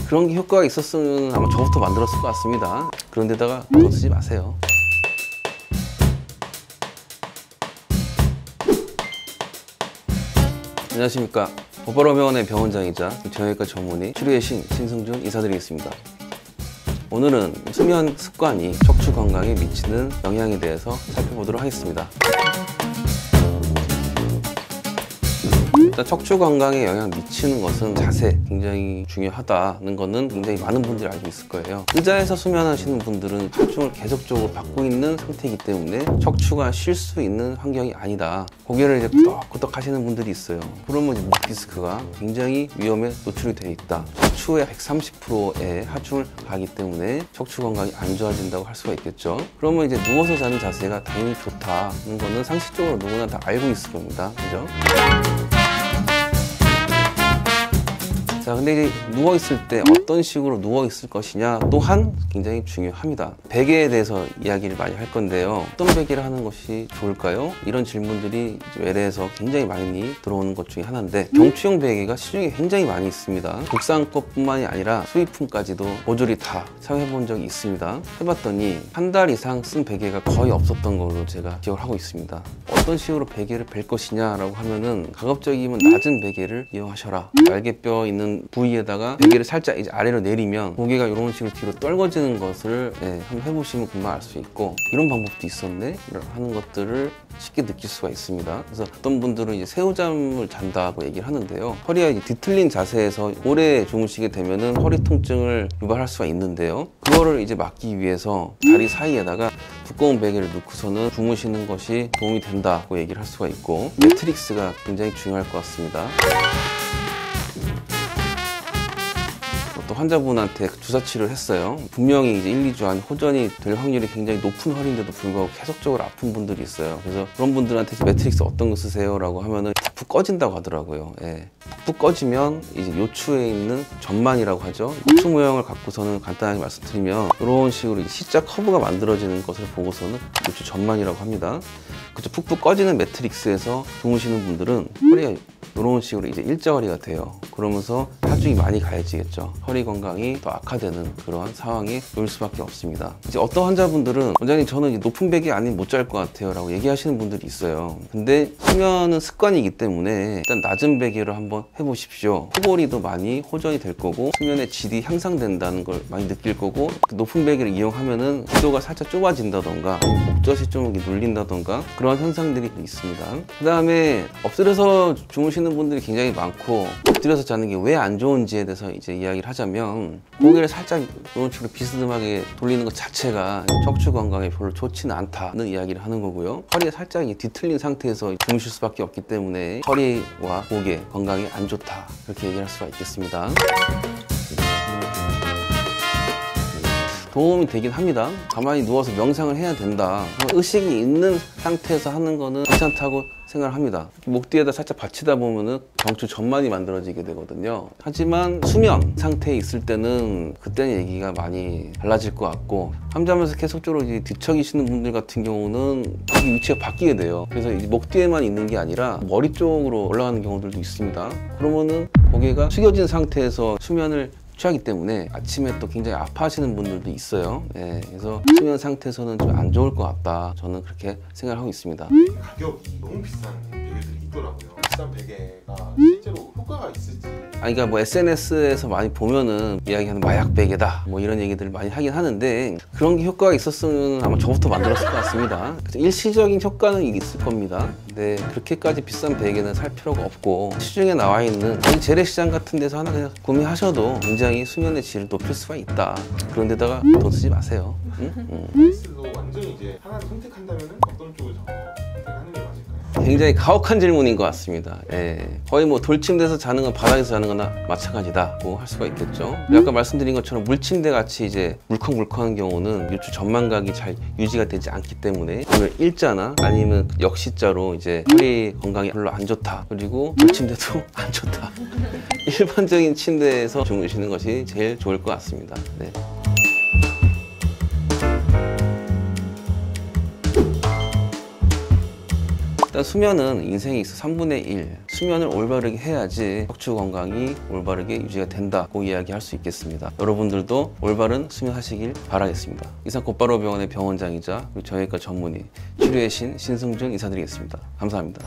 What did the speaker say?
그런 게 효과가 있었으면 아마 저부터 만들었을 것 같습니다. 그런데다가 더 쓰지 마세요. 안녕하십니까. 보바로병원의 병원장이자 정형외과 전문의 치료의 신 신승준 인사드리겠습니다. 오늘은 수면 습관이 척추 건강에 미치는 영향에 대해서 살펴보도록 하겠습니다. 일단 척추 건강에 영향 미치는 것은 자세 굉장히 중요하다는 거는 굉장히 많은 분들이 알고 있을 거예요. 의자에서 수면하시는 분들은 하중을 계속적으로 받고 있는 상태이기 때문에 척추가 쉴 수 있는 환경이 아니다. 고개를 이제 끄덕끄덕 하시는 분들이 있어요. 그러면 목 디스크가 굉장히 위험에 노출이 되어 있다. 척추의 130%의 하중을 가기 때문에 척추 건강이 안 좋아진다고 할 수가 있겠죠. 그러면 이제 누워서 자는 자세가 당연히 좋다는 거는 상식적으로 누구나 다 알고 있을 겁니다. 그죠? 자, 근데 이제 누워있을 때 어떤 식으로 누워있을 것이냐 또한 굉장히 중요합니다. 베개에 대해서 이야기를 많이 할 건데요. 어떤 베개를 하는 것이 좋을까요? 이런 질문들이 외래에서 굉장히 많이 들어오는 것 중에 하나인데, 경추형 베개가 시중에 굉장히 많이 있습니다. 국산것뿐만이 아니라 수입품까지도 모조리 다 사용해 본 적이 있습니다. 해봤더니 한 달 이상 쓴 베개가 거의 없었던 걸로 제가 기억을 하고 있습니다. 어떤 식으로 베개를 벨 것이냐라고 하면은, 가급적이면 낮은 베개를 이용하셔라. 날개뼈 있는 부위에다가 베개를 살짝 이제 아래로 내리면 고개가 이런 식으로 뒤로 떨궈지는 것을 한번 해보시면 금방 알 수 있고, 이런 방법도 있었네 하는 것들을 쉽게 느낄 수가 있습니다. 그래서 어떤 분들은 이제 새우잠을 잔다고 얘기를 하는데요. 허리가 이제 뒤틀린 자세에서 오래 주무시게 되면은 허리 통증을 유발할 수가 있는데요. 그거를 이제 막기 위해서 다리 사이에다가 두꺼운 베개를 넣고서는 주무시는 것이 도움이 된다고 얘기를 할 수가 있고, 매트릭스가 굉장히 중요할 것 같습니다. 또 환자분한테 주사 치료를 했어요. 분명히 이제 1, 2주 안에 호전이 될 확률이 굉장히 높은 허리인데도 불구하고 계속적으로 아픈 분들이 있어요. 그래서 그런 분들한테 매트릭스 어떤 거 쓰세요? 라고 하면은 푹 꺼진다고 하더라고요. 푹 꺼지면 이제 요추에 있는 전만이라고 하죠. 요추 모형을 갖고서는 간단하게 말씀드리면 이런 식으로 C자 커브가 만들어지는 것을 보고서는 요추 전만이라고 합니다. 그쵸, 푹푹 꺼지는 매트릭스에서 주무시는 분들은 허리가 이런 식으로 이제 일자허리가 돼요. 그러면서 하중이 많이 가해지겠죠. 허리 건강이 더 악화되는 그러한 상황이 올 수밖에 없습니다. 이제 어떤 환자분들은 원장님 저는 높은 베개 아니면 못 잘 것 같아요 라고 얘기하시는 분들이 있어요. 근데 수면은 습관이기 때문에 일단 낮은 베개로 한번 해보십시오. 코골이도 많이 호전이 될 거고, 수면의 질이 향상된다는 걸 많이 느낄 거고, 높은 베개를 이용하면은 기도가 살짝 좁아진다던가 목젖이 좀 눌린다던가 그런 현상들이 있습니다. 그 다음에 엎드려서 주무시는 분들이 굉장히 많고, 엎드려서 자는 게 왜 안 좋은지에 대해서 이제 이야기를 하자면, 고개를 살짝 이런 식으로 비스듬하게 돌리는 것 자체가 척추 건강에 별로 좋지는 않다는 이야기를 하는 거고요. 허리가 살짝 뒤틀린 상태에서 주무실 수밖에 없기 때문에 허리와 고개 건강에 안 좋다, 이렇게 얘기할 수가 있겠습니다. 도움이 되긴 합니다. 가만히 누워서 명상을 해야 된다, 의식이 있는 상태에서 하는 거는 괜찮다고 생각을 합니다. 목 뒤에다 살짝 받치다 보면은 경추 전만이 만들어지게 되거든요. 하지만 수면 상태에 있을 때는 그때는 얘기가 많이 달라질 것 같고, 잠자면서 계속적으로 이제 뒤척이시는 분들 같은 경우는 위치가 바뀌게 돼요. 그래서 이제 목 뒤에만 있는 게 아니라 머리 쪽으로 올라가는 경우들도 있습니다. 그러면은 고개가 숙여진 상태에서 수면을 취하기 때문에 아침에 또 굉장히 아파하시는 분들도 있어요. 그래서 수면 상태에서는 좀 안 좋을 것 같다, 저는 그렇게 생각을 하고 있습니다. 가격이 너무 비싼 베개들이 있더라고요. 비싼 베개가 실제로 효과가 있을지. 그러니까 뭐 SNS에서 많이 보면은 이야기하는 마약 베개다 뭐 이런 얘기들을 많이 하긴 하는데, 그런 게 효과가 있었으면 아마 저부터 만들었을 것 같습니다. 일시적인 효과는 있을 겁니다. 근데 그렇게까지 비싼 베개는 살 필요가 없고, 시중에 나와 있는 재래시장 같은 데서 하나 그냥 구매하셔도 굉장히 수면의 질을 높일 수가 있다. 그런데다가 돈 쓰지 마세요. 매트릭스도 완전히 이제 하나를 선택한다면 어떤 쪽을 선택하는 게 맞을까요? 굉장히 가혹한 질문인 것 같습니다. 거의 뭐 돌침대에서 자는 건 바닥에서 자는 거나 마찬가지다고 할 수가 있겠죠. 아까 말씀드린 것처럼 물침대 같이 이제 물컹물컹한 경우는 요추 전만각이 잘 유지가 되지 않기 때문에 오늘 일자나 아니면 역시자로 이제 허리 건강이 별로 안 좋다, 그리고 돌침대도 안 좋다, 일반적인 침대에서 주무시는 것이 제일 좋을 것 같습니다. 일단 수면은 인생에 있어 3분의 1, 수면을 올바르게 해야지 척추 건강이 올바르게 유지가 된다고 이야기할 수 있겠습니다. 여러분들도 올바른 수면하시길 바라겠습니다. 이상 곧바로 병원의 병원장이자 저희과 전문의 치료의 신 신승준 인사드리겠습니다. 감사합니다.